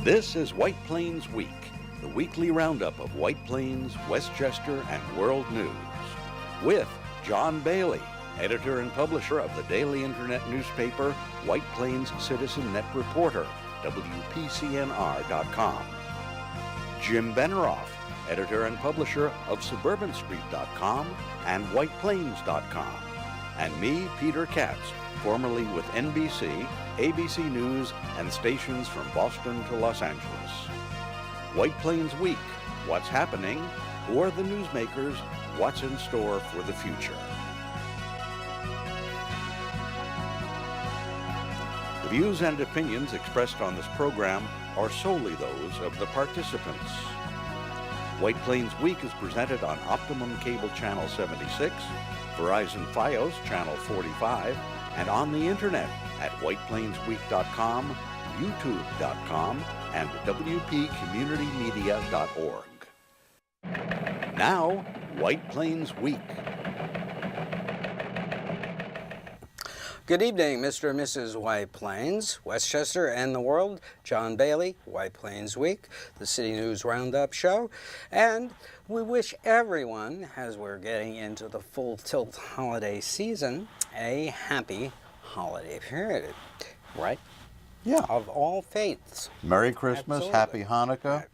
This is White Plains Week, the weekly roundup of White Plains, Westchester, and world news. With John Bailey, editor and publisher of the daily internet newspaper White Plains Citizen Net Reporter, WPCNR.com. Jim Benerofe, editor and publisher of SuburbanStreet.com and WhitePlains.com. And me, Peter Katz, formerly with NBC, ABC News, and stations from Boston to Los Angeles. White Plains Week, what's happening, who are the newsmakers, what's in store for the future. The views and opinions expressed on this program are solely those of the participants. White Plains Week is presented on Optimum Cable Channel 76, Verizon Fios Channel 45, and on the internet at whiteplainsweek.com, youtube.com, and wpcommunitymedia.org. Now, White Plains Week. Good evening, Mr. and Mrs. White Plains, Westchester, and the world. John Bailey, White Plains Week, the City News Roundup show. And we wish everyone, as we're getting into the full tilt holiday season, a happy holiday period, right? Yeah. Of all faiths. Merry Christmas, Absolutely. Happy Hanukkah,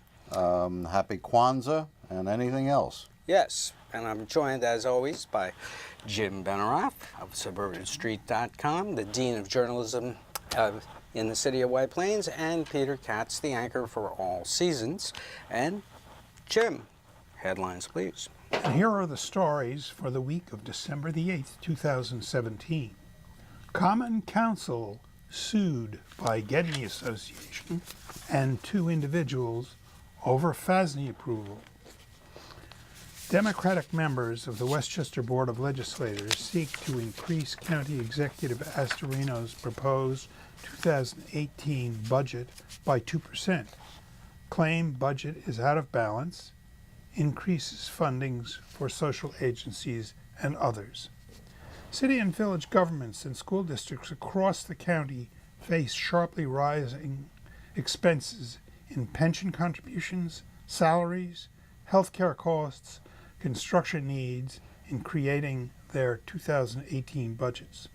Happy Kwanzaa, and anything else. Yes, and I'm joined, as always, by Jim Benerofe of SuburbanStreet.com, the Dean of Journalism in the City of White Plains, and Peter Katz, the anchor for all seasons. And Jim, headlines, please. And here are the stories for the week of December the 8th, 2017. Common Council sued by Gedney Association and 2 individuals over FASNY approval. Democratic members of the Westchester Board of Legislators seek to increase County Executive Astorino's proposed 2018 budget by 2%, claim budget is out of balance, increases fundings for social agencies and others. City and village governments and school districts across the county face sharply rising expenses in pension contributions, salaries, healthcare costs, construction needs in creating their 2018 budgets.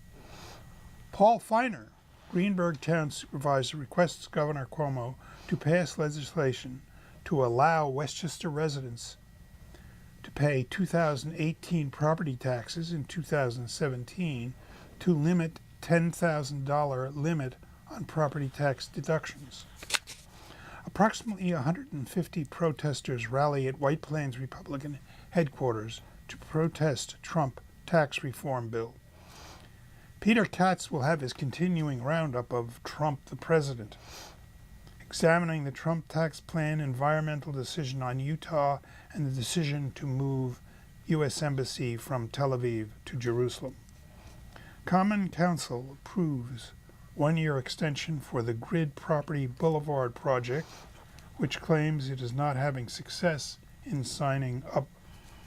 Paul Feiner, Greenberg Town Supervisor, requests Governor Cuomo to pass legislation to allow Westchester residents to pay 2018 property taxes in 2017 to limit $10,000 limit on property tax deductions. Approximately 150 protesters rally at White Plains Republican headquarters to protest Trump tax reform bill. Peter Katz will have his continuing roundup of Trump the President, examining the Trump tax plan, environmental decision on Utah, and the decision to move U.S. Embassy from Tel Aviv to Jerusalem. Common Council approves 1-year extension for the Grid Property Boulevard project, which claims it is not having success in signing up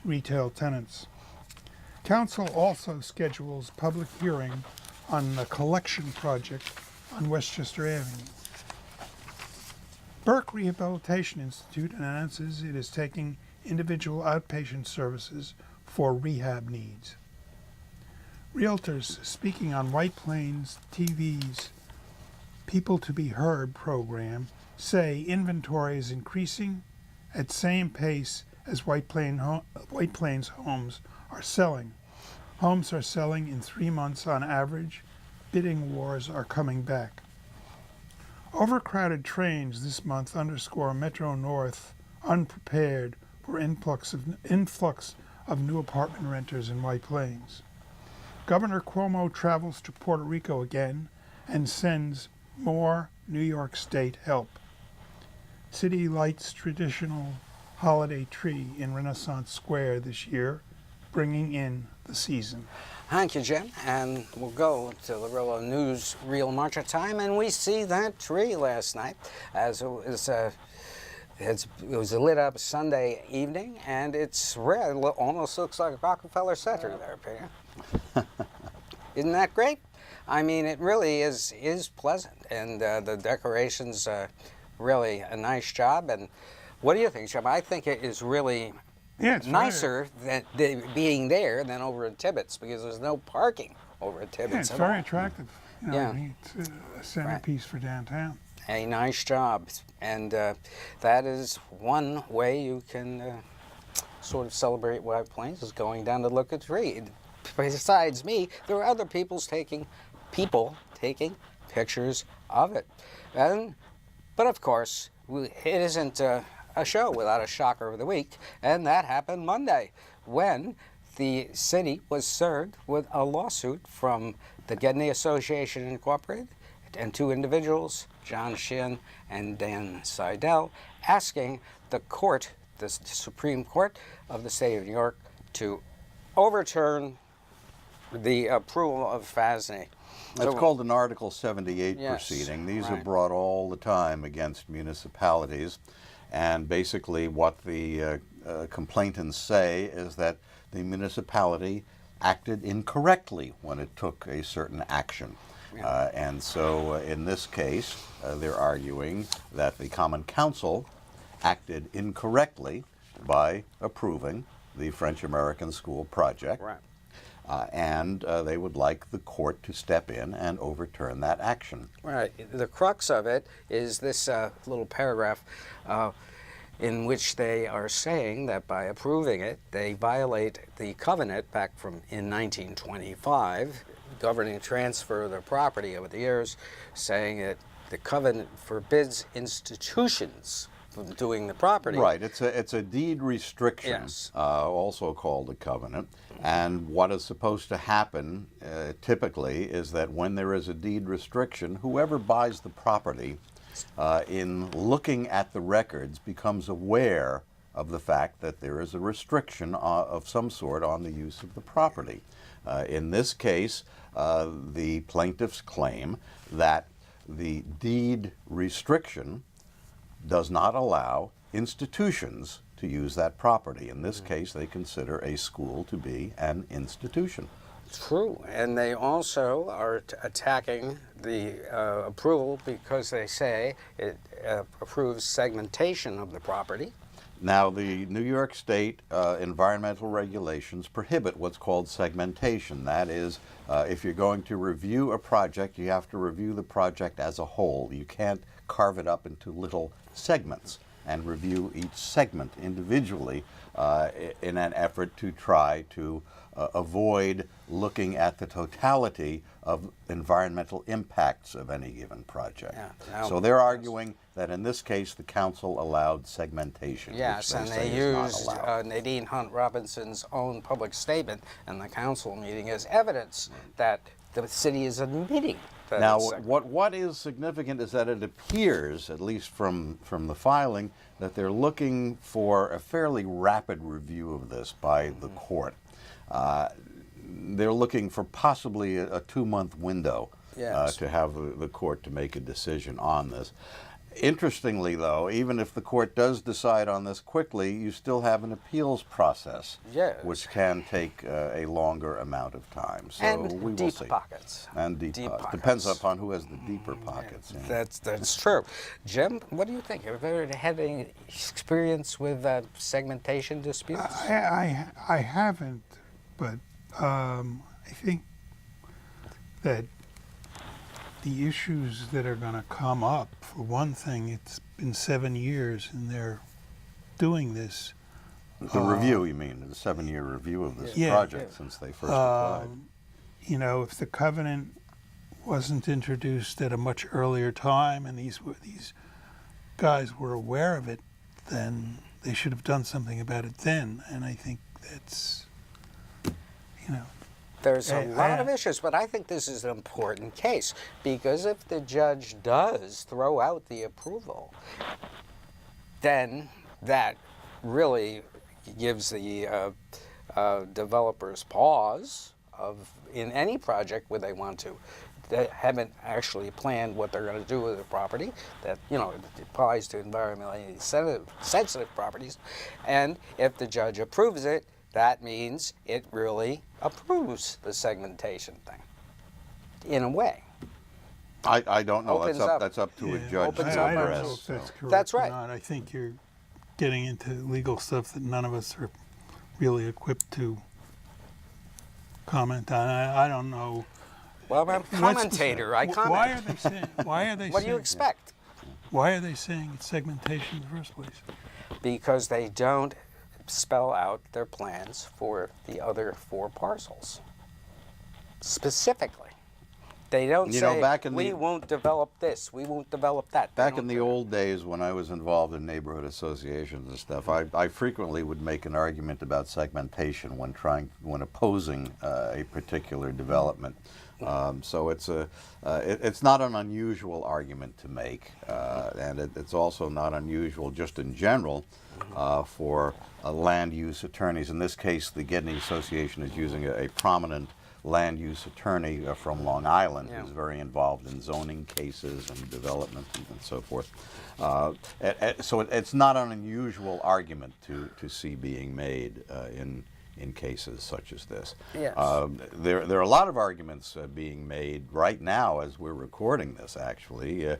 retail tenants. Council also schedules public hearing on the collection project on Westchester Avenue. Burke Rehabilitation Institute announces it is taking individual outpatient services for rehab needs. Realtors speaking on White Plains TV's People to Be Heard program say inventory is increasing at same pace as White Plains homes are selling. Homes are selling in 3 months on average. Bidding wars are coming back. Overcrowded trains this month underscore Metro North unprepared for influx of new apartment renters in White Plains. Governor Cuomo travels to Puerto Rico again and sends more New York State help. City lights traditional holiday tree in Renaissance Square this year, bringing in the season. Thank you, Jim. And we'll go to the real news, real marcher time, and we see that tree last night as it was it was a lit up Sunday evening, and it's red. It almost looks like Rockefeller Center there, Peter. Isn't that great? I mean, it really is pleasant, and the decorations really a nice job. And what do you think, Jim? I think it is really Yeah, it's nicer than being there than over at Tibbetts, because there's no parking over at Yeah, Tibbetts it's at all. very attractive. You know, Yeah. I mean, it's a centerpiece for downtown. A nice job, and that is one way you can sort of celebrate White Plains, is going down to look at the tree. Besides me, there are other people taking pictures of it, but of course it isn't a show without a shocker of the week, and that happened Monday when the city was served with a lawsuit from the Gedney Association Incorporated and two individuals, John Shin and Dan Seidel, asking the court, the Supreme Court of the state of New York, to overturn the approval of FASNY. It's called an Article 78 Yes, proceeding. These are right. brought all the time against municipalities. And basically what the complainants say is that the municipality acted incorrectly when it took a certain action. And so in this case, they're arguing that the Common Council acted incorrectly by approving the French-American School project. Right. And they would like the court to step in and overturn that action. Right. The crux of it is this little paragraph in which they are saying that by approving it, they violate the covenant back in 1925, governing transfer of the property over the years, saying that the covenant forbids institutions from doing the property. Right. It's a deed restriction, Yes. also called a covenant. And what is supposed to happen typically is that when there is a deed restriction, whoever buys the property in looking at the records becomes aware of the fact that there is a restriction of some sort on the use of the property. In this case, the plaintiffs claim that the deed restriction does not allow institutions to use that property. In this case, they consider a school to be an institution. True, and they also are attacking the approval because they say it approves segmentation of the property. Now, the New York State environmental regulations prohibit what's called segmentation. That is, if you're going to review a project, you have to review the project as a whole. You can't carve it up into little segments and review each segment individually in an effort to try to avoid looking at the totality of environmental impacts of any given project. Yeah. So they're arguing that in this case the council allowed segmentation. Yes, which and say they is not used allowed. Nadine Hunt Robinson's own public statement in the council meeting as evidence that the city is admitting that Now, it's what is significant is that it appears, at least from the filing, that they're looking for a fairly rapid review of this by the court. They're looking for possibly a 2-month window Yes. to have the court to make a decision on this. Interestingly, though, even if the court does decide on this quickly, you still have an appeals process, Yes. which can take a longer amount of time. So and we will deep see. pockets. And deep Deep pockets. Depends pockets. upon who has the deeper pockets. Yeah. That's true. Jim, what do you think? Have you ever had any experience with segmentation disputes? I haven't, but I think that the issues that are going to come up, for one thing, it's been 7 years and they're doing this. The review, you mean, the 7-year review of this Yeah. project since they first applied. You know, if the covenant wasn't introduced at a much earlier time and these guys were aware of it, then they should have done something about it then. And I think that's, you know. There's a Hey, lot of issues, but I think this is an important case because if the judge does throw out the approval, then that really gives the developers pause in any project where they want to. They haven't actually planned what they're going to do with the property. That, you know, it applies to environmentally sensitive properties, and if the judge approves it, that means it really approves the segmentation thing, in a way. I don't know. Opens up. That's up to a Yeah, judge Opens to up. I don't address. know if that's so. correct That's or right. not. I think you're getting into legal stuff that none of us are really equipped to comment on. I don't know. Well, I'm a commentator. I comment. Why are they saying? Why are they What do saying? you expect? Why are they saying it's segmentation in the first place? Because they don't spell out their plans for the other 4 parcels. Specifically. They don't You know, say, back in we the- won't develop this, we won't develop that. They Back don't in the do it. old days when I was involved in neighborhood associations and stuff, I frequently would make an argument about segmentation when opposing a particular development. So it's not an unusual argument to make, and it's also not unusual just in general for land use attorneys. In this case, the Gedney Association is using a prominent land use attorney from Long Island who's very involved in zoning cases and development and so forth. So it's not an unusual argument to see being made in cases such as this. Yes. There are a lot of arguments being made right now as we're recording this, actually,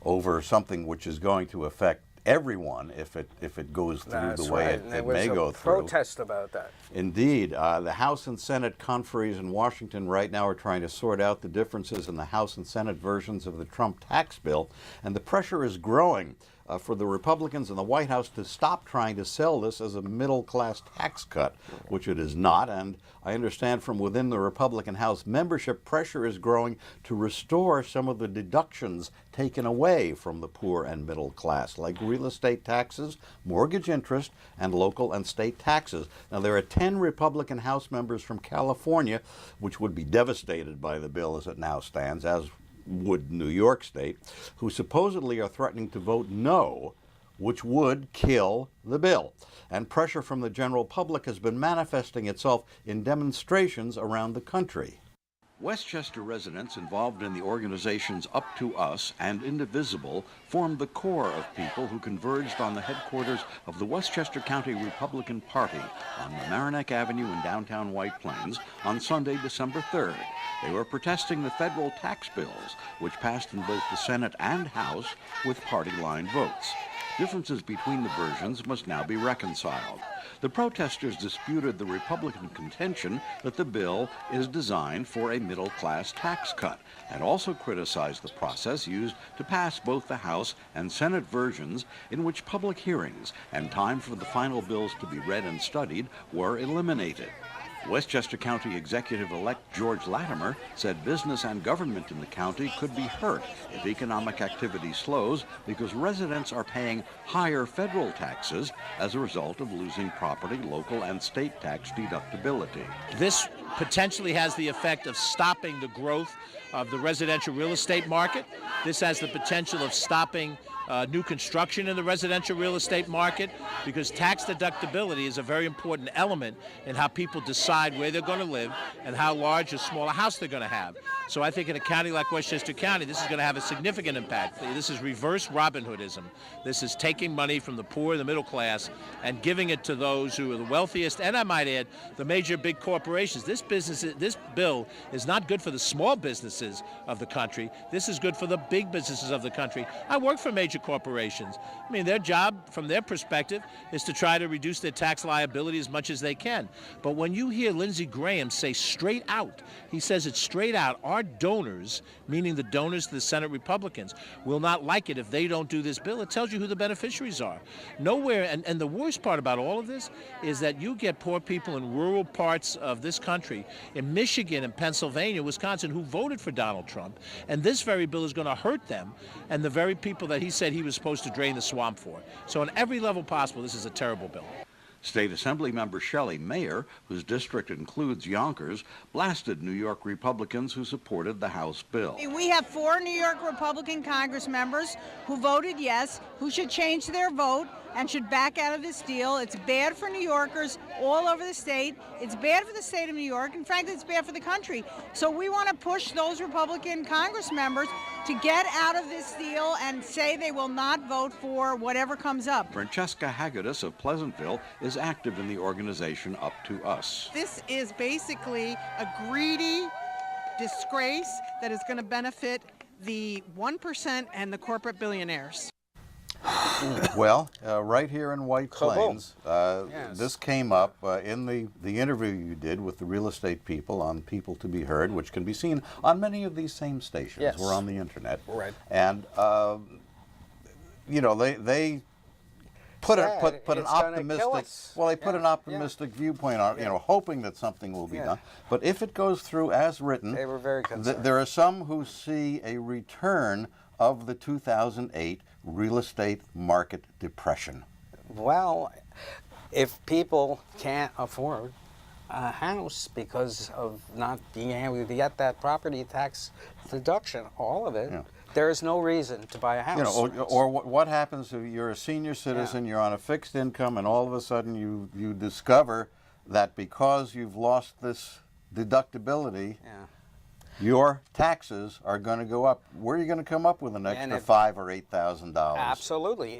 over something which is going to affect everyone if it goes through That's the way right. it And there may was go a through. protest about that. Indeed. The House and Senate conferees in Washington right now are trying to sort out the differences in the House and Senate versions of the Trump tax bill, and the pressure is growing for the Republicans in the White House to stop trying to sell this as a middle-class tax cut, which it is not. And I understand from within the Republican House membership, pressure is growing to restore some of the deductions taken away from the poor and middle class, like real estate taxes, mortgage interest, and local and state taxes. Now, there are 10 Republican House members from California, which would be devastated by the bill as it now stands, as would New York State, who supposedly are threatening to vote no, which would kill the bill. And pressure from the general public has been manifesting itself in demonstrations around the country. Westchester residents involved in the organizations Up to Us and Indivisible formed the core of people who converged on the headquarters of the Westchester County Republican Party on Mamaroneck Avenue in downtown White Plains on Sunday, December 3rd. They were protesting the federal tax bills, which passed in both the Senate and House with party-line votes. Differences between the versions must now be reconciled. The protesters disputed the Republican contention that the bill is designed for a middle-class tax cut, and also criticized the process used to pass both the House and Senate versions, in which public hearings and time for the final bills to be read and studied were eliminated. Westchester County Executive-elect George Latimer said business and government in the county could be hurt if economic activity slows because residents are paying higher federal taxes as a result of losing property, local, and state tax deductibility. This potentially has the effect of stopping the growth of the residential real estate market. This has the potential of stopping new construction in the residential real estate market, because tax deductibility is a very important element in how people decide where they're going to live and how large or small a house they're going to have. So I think in a county like Westchester County, this is going to have a significant impact. This is reverse Robin Hoodism. This is taking money from the poor and the middle class and giving it to those who are the wealthiest, and I might add, the major big corporations. This bill is not good for the small businesses of the country. This is good for the big businesses of the country. I work for major corporations. I mean, their job, from their perspective, is to try to reduce their tax liability as much as they can. But when you hear Lindsey Graham say straight out, he says it straight out, our donors, meaning the donors to the Senate Republicans, will not like it if they don't do this bill. It tells you who the beneficiaries are. Nowhere, and the worst part about all of this is that you get poor people in rural parts of this country, in Michigan and Pennsylvania, Wisconsin, who voted for Donald Trump, and this very bill is going to hurt them and the very people that he said he was supposed to drain the swamp for. So on every level possible, this is a terrible bill. State Assembly member Shelley Mayer, whose district includes Yonkers, blasted New York Republicans who supported the House bill. We have 4 New York Republican Congress members who voted yes, who should change their vote and should back out of this deal. It's bad for New Yorkers all over the state. It's bad for the state of New York, and frankly, it's bad for the country. So we want to push those Republican Congress members to get out of this deal and say they will not vote for whatever comes up. Francesca Hagedis of Pleasantville is active in the organization Up to Us. This is basically a greedy disgrace that is going to benefit the 1% and the corporate billionaires? Well, right here in White Plains, Yes. this came up in the interview you did with the real estate people on People to Be Heard, which can be seen on many of these same stations. Yes. We're on the internet. Right. And, you know, they put an It's gonna kill optimistic, us. well, they put Yeah, an optimistic viewpoint on, you know, hoping that something will be done. But if it goes through as written, They were very concerned. there are some who see a return of the 2008 real estate market depression. Well, if people can't afford a house because of not being able to get that property tax deduction, all of it, there is no reason to buy a house. You know, or what happens if you're a senior citizen, you're on a fixed income, and all of a sudden you discover that because you've lost this deductibility, your taxes are going to go up. Where are you going to come up with an extra $5,000 or $8,000? Absolutely.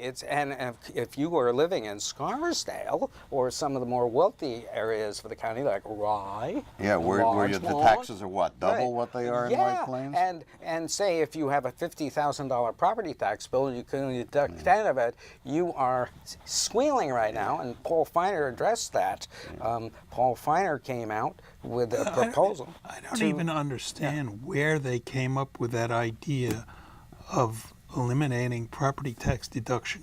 If you were living in Scarsdale or some of the more wealthy areas of the county, like Rye, yeah, where the taxes are what, double what they are in White Plains? And say if you have a $50,000 property tax bill, you can only deduct 10 of it, you are squealing right now. And Paul Feiner addressed that. Paul Feiner came out with a proposal. I don't even understand where they came up with that idea of eliminating property tax deduction.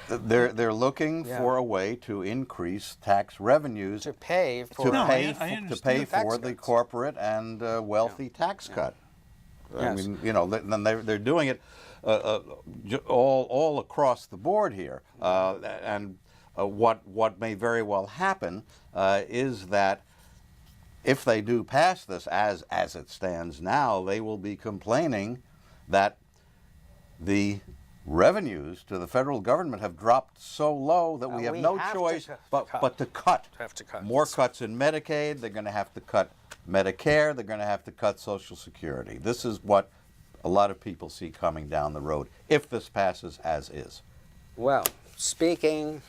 They're looking for a way to increase tax revenues to pay for the corporate and wealthy tax cut. I mean, you know, then they're doing it all across the board here, and what may very well happen is that if they do pass this as it stands now, they will be complaining that the revenues to the federal government have dropped so low that we have no choice but to cut. More cuts in Medicaid, they're going to have to cut Medicare, they're going to have to cut Social Security. This is what a lot of people see coming down the road if this passes as is. Well, speaking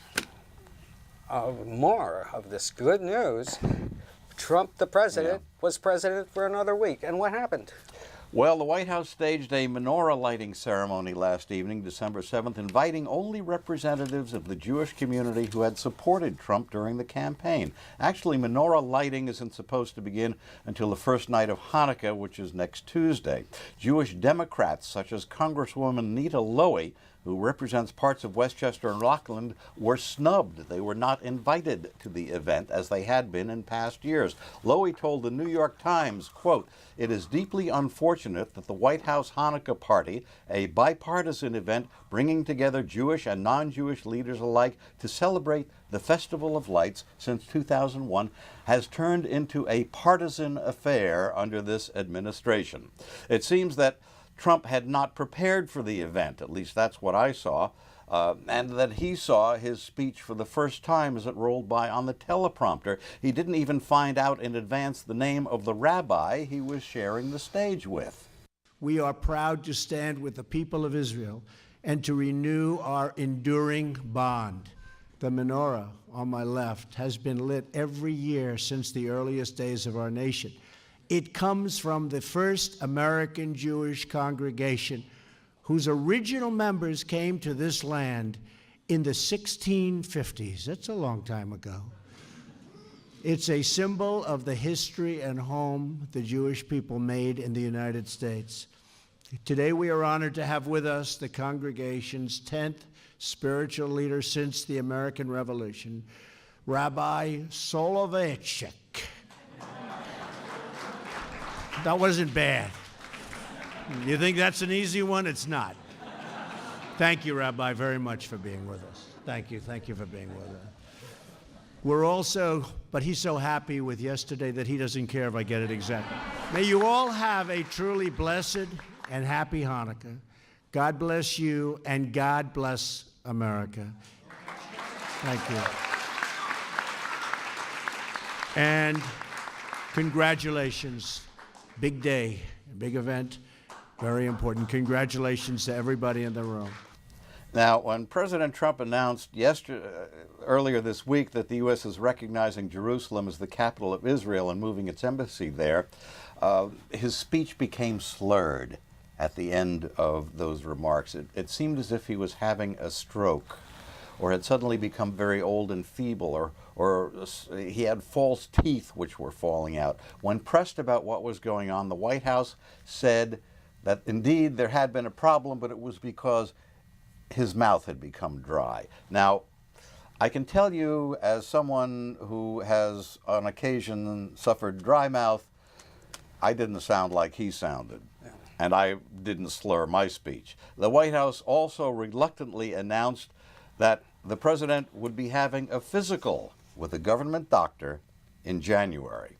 of more of this good news, Trump, the president, was president for another week. And what happened? Well, the White House staged a menorah lighting ceremony last evening, December 7th, inviting only representatives of the Jewish community who had supported Trump during the campaign. Actually, menorah lighting isn't supposed to begin until the first night of Hanukkah, which is next Tuesday. Jewish Democrats, such as Congresswoman Nita Lowey, who represents parts of Westchester and Rockland, were snubbed. They were not invited to the event as they had been in past years. Lowey told the New York Times, quote, "It is deeply unfortunate that the White House Hanukkah party, a bipartisan event bringing together Jewish and non-Jewish leaders alike to celebrate the Festival of Lights since 2001, has turned into a partisan affair under this administration." It seems that Trump had not prepared for the event, at least that's what I saw, and that he saw his speech for the first time as it rolled by on the teleprompter. He didn't even find out in advance the name of the rabbi he was sharing the stage with. We are proud to stand with the people of Israel and to renew our enduring bond. The menorah on my left has been lit every year since the earliest days of our nation. It comes from the first American Jewish congregation whose original members came to this land in the 1650s. That's a long time ago. It's a symbol of the history and home the Jewish people made in the United States. Today we are honored to have with us the congregation's 10th spiritual leader since the American Revolution, Rabbi Soloveitchik. That wasn't bad. You think that's an easy one? It's not. Thank you, Rabbi, very much for being with us. Thank you for being with us. We're also, but he's so happy with yesterday that he doesn't care if I get it exactly. May you all have a truly blessed and happy Hanukkah. God bless you, and God bless America. Thank you. And congratulations. Big day, big event, very important. Congratulations to everybody in the room. Now, when President Trump announced earlier this week that the U.S. is recognizing Jerusalem as the capital of Israel and moving its embassy there, his speech became slurred. at the end of those remarks. It seemed as if he was having a stroke, or had suddenly become very old and feeble, or he had false teeth which were falling out. When pressed about what was going on, the White House said that indeed there had been a problem, but it was because his mouth had become dry. Now, I can tell you, as someone who has on occasion suffered dry mouth, I didn't sound like he sounded. And I didn't slur my speech. The White House also reluctantly announced that the president would be having a physical with a government doctor in January.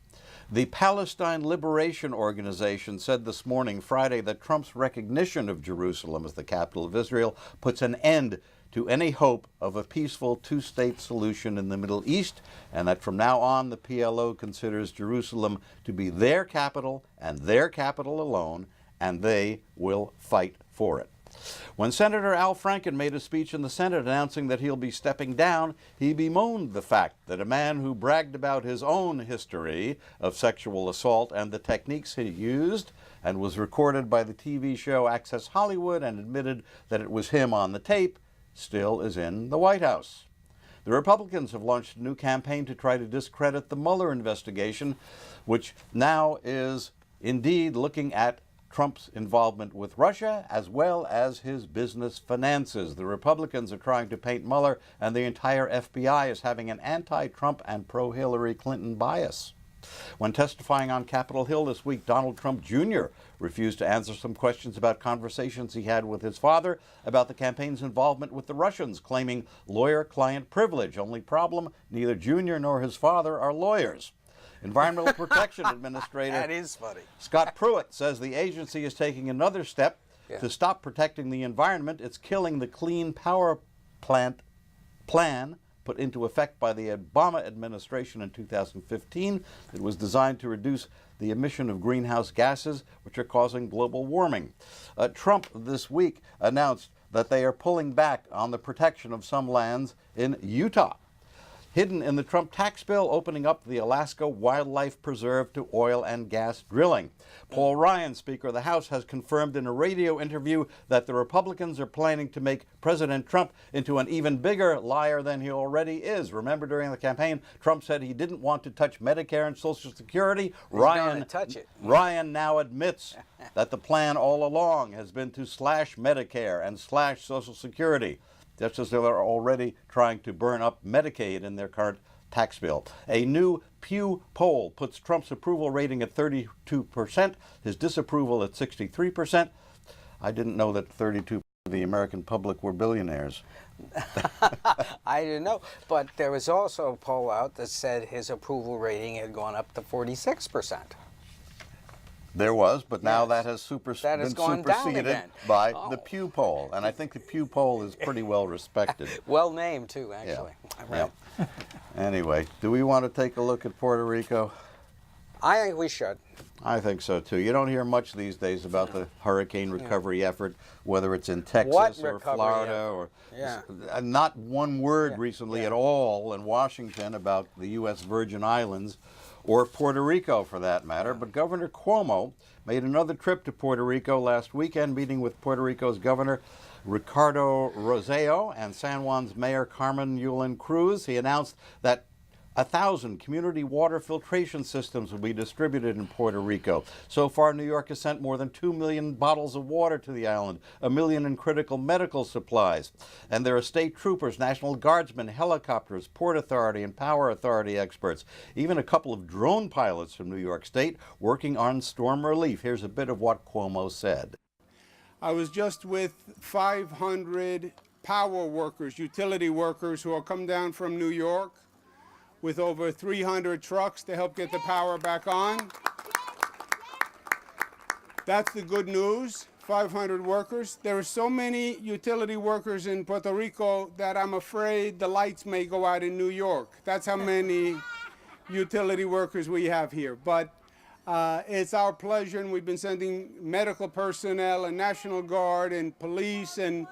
The Palestine Liberation Organization said this morning, Friday, that Trump's recognition of Jerusalem as the capital of Israel puts an end to any hope of a peaceful two-state solution in the Middle East, and that from now on the PLO considers Jerusalem to be their capital and their capital alone, and they will fight for it. When Senator Al Franken made a speech in the Senate announcing that he'll be stepping down, he bemoaned the fact that a man who bragged about his own history of sexual assault and the techniques he used, and was recorded by the TV show Access Hollywood and admitted that it was him on the tape, still is in the White House. The Republicans have launched a new campaign to try to discredit the Mueller investigation, which now is indeed looking at Trump's involvement with Russia, as well as his business finances. The Republicans are trying to paint Mueller and the entire FBI as having an anti-Trump and pro-Hillary Clinton bias. When testifying on Capitol Hill this week, Donald Trump Jr. refused to answer some questions about conversations he had with his father about the campaign's involvement with the Russians, claiming lawyer-client privilege. Only problem, neither Jr. nor his father are lawyers. Environmental Protection Administrator That is funny. Scott Pruitt says the agency is taking another step to stop protecting the environment. It's killing the Clean Power Plant plan put into effect by the Obama administration in 2015. It was designed to reduce the emission of greenhouse gases, which are causing global warming. Trump this week announced that they are pulling back on the protection of some lands in Utah. Hidden in the Trump tax bill, opening up the Alaska Wildlife Preserve to oil and gas drilling. Paul Ryan, Speaker of the House, has confirmed in a radio interview that the Republicans are planning to make President Trump into an even bigger liar than he already is. Remember, during the campaign, Trump said he didn't want to touch Medicare and Social Security. Ryan now admits that the plan all along has been to slash Medicare and slash Social Security, just as they're already trying to burn up Medicaid in their current tax bill. A new Pew poll puts Trump's approval rating at 32%, his disapproval at 63%. I didn't know that 32% of the American public were billionaires. I didn't know, but there was also a poll out that said his approval rating had gone up to 46%. There was, but now that has That has been gone down superseded again. by the Pew poll, and I think the Pew poll is pretty well respected. Well named, too, actually. Yeah. Yeah. Anyway, do we want to take a look at Puerto Rico? I think we should. I think so, too. You don't hear much these days about the hurricane recovery effort, whether it's in Texas or Florida or not one word recently at all in Washington about the U.S. Virgin Islands or Puerto Rico, for that matter. But Governor Cuomo made another trip to Puerto Rico last weekend, meeting with Puerto Rico's Governor Ricardo Rossello and San Juan's Mayor Carmen Yulín Cruz. He announced that 1,000 community water filtration systems will be distributed in Puerto Rico. So far, New York has sent more than 2 million bottles of water to the island, 1 million in critical medical supplies. And there are state troopers, National Guardsmen, helicopters, Port Authority and Power Authority experts, even a couple of drone pilots from New York State working on storm relief. Here's a bit of what Cuomo said. I was just with 500 power workers, utility workers who will come down from New York with over 300 trucks to help get the power back on. That's the good news, 500 workers. There are so many utility workers in Puerto Rico that I'm afraid the lights may go out in New York. That's how many utility workers we have here. But it's our pleasure, and we've been sending medical personnel and National Guard and police, and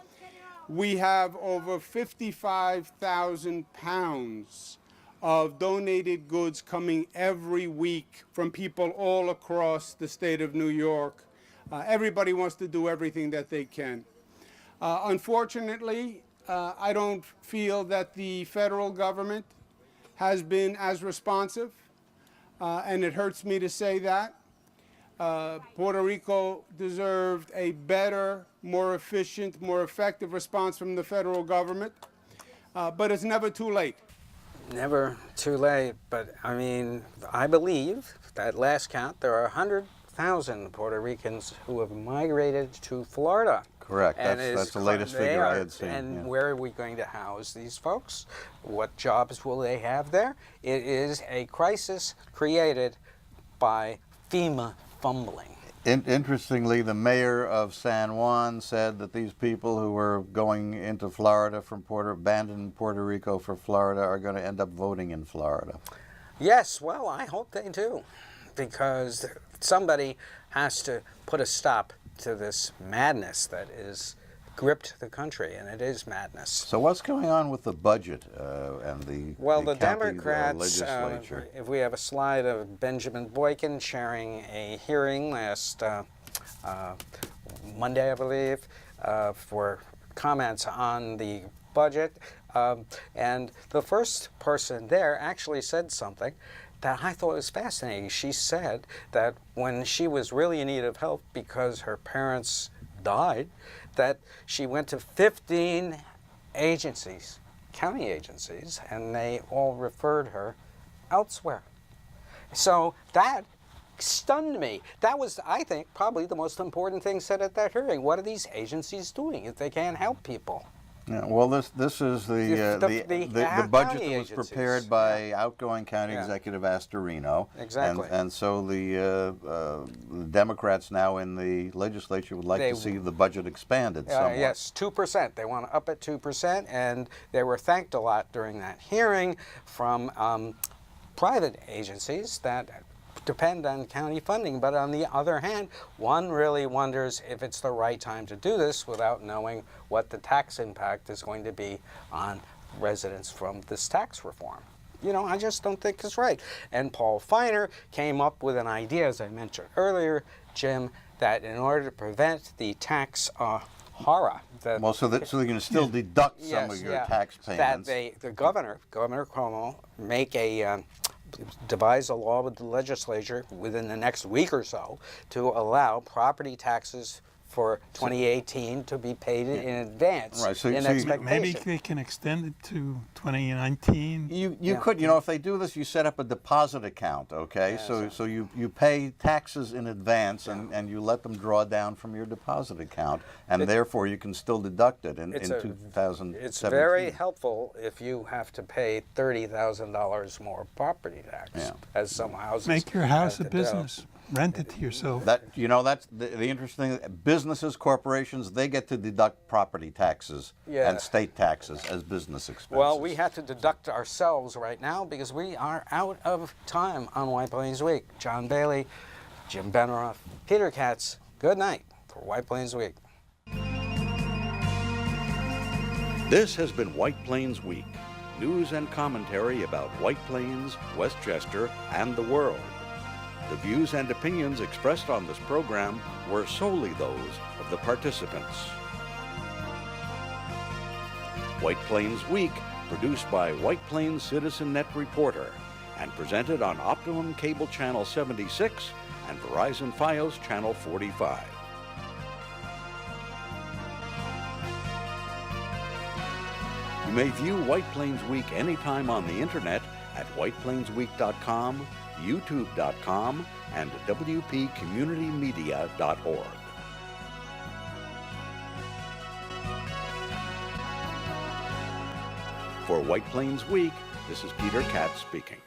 we have over 55,000 pounds of donated goods coming every week from people all across the state of New York. Everybody wants to do everything that they can. Unfortunately, I don't feel that the federal government has been as responsive, and it hurts me to say that. Puerto Rico deserved a better, more efficient, more effective response from the federal government, but it's never too late. Never too late, but I mean, I believe that last count there are 100,000 Puerto Ricans who have migrated to Florida. Correct. And That's the latest figure I had seen. And yeah. where are we going to house these folks? What jobs will they have there? It is a crisis created by FEMA fumbling. Interestingly, the mayor of San Juan said that these people who were going into Florida from abandoned Puerto Rico for Florida are going to end up voting in Florida. Yes, well, I hope they do, because somebody has to put a stop to this madness that is gripped the country, and it is madness. So what's going on with the budget and the the county, Democrats, legislature? if we have a slide of Benjamin Boykin chairing a hearing last Monday, I believe, for comments on the budget, and the first person there actually said something that I thought was fascinating. She said that when she was really in need of help because her parents died, that she went to 15 agencies, county agencies, and they all referred her elsewhere. So that stunned me. That was, I think, probably the most important thing said at that hearing. What are these agencies doing if they can't help people? Yeah, well, this is the budget that was prepared by outgoing county executive Astorino. Exactly. And so the Democrats now in the legislature would like to see the budget expanded somewhat. Yes, 2%. They want to up it 2%, and they were thanked a lot during that hearing from private agencies that depend on county funding. But on the other hand, one really wonders if it's the right time to do this without knowing what the tax impact is going to be on residents from this tax reform. You know, I just don't think it's right. And Paul Feiner came up with an idea, as I mentioned earlier, Jim, that in order to prevent the tax horror, so they can still deduct some of your tax payments. That Governor Cuomo, devise a law with the legislature within the next week or so to allow property taxes for 2018 to be paid in advance. Right. So maybe they can extend it to 2019. You could, if they do this, you set up a deposit account, okay? Yeah, so you pay taxes in advance and you let them draw down from your deposit account, and therefore you can still deduct it in 2017. It's very helpful if you have to pay $30,000 more property tax, as some houses Make your house a business. Rent it to yourself. That's the interesting thing. Businesses, corporations, they get to deduct property taxes and state taxes as business expenses. Well, we have to deduct ourselves right now because we are out of time on White Plains Week. John Bailey, Jim Benerofe, Peter Katz, good night for White Plains Week. This has been White Plains Week, news and commentary about White Plains, Westchester, and the world. The views and opinions expressed on this program were solely those of the participants. White Plains Week, produced by White Plains Citizen Net Reporter, and presented on Optimum Cable Channel 76 and Verizon Fios Channel 45. You may view White Plains Week anytime on the internet at whiteplainsweek.com, youtube.com, and wpcommunitymedia.org. For White Plains Week, this is Peter Katz speaking.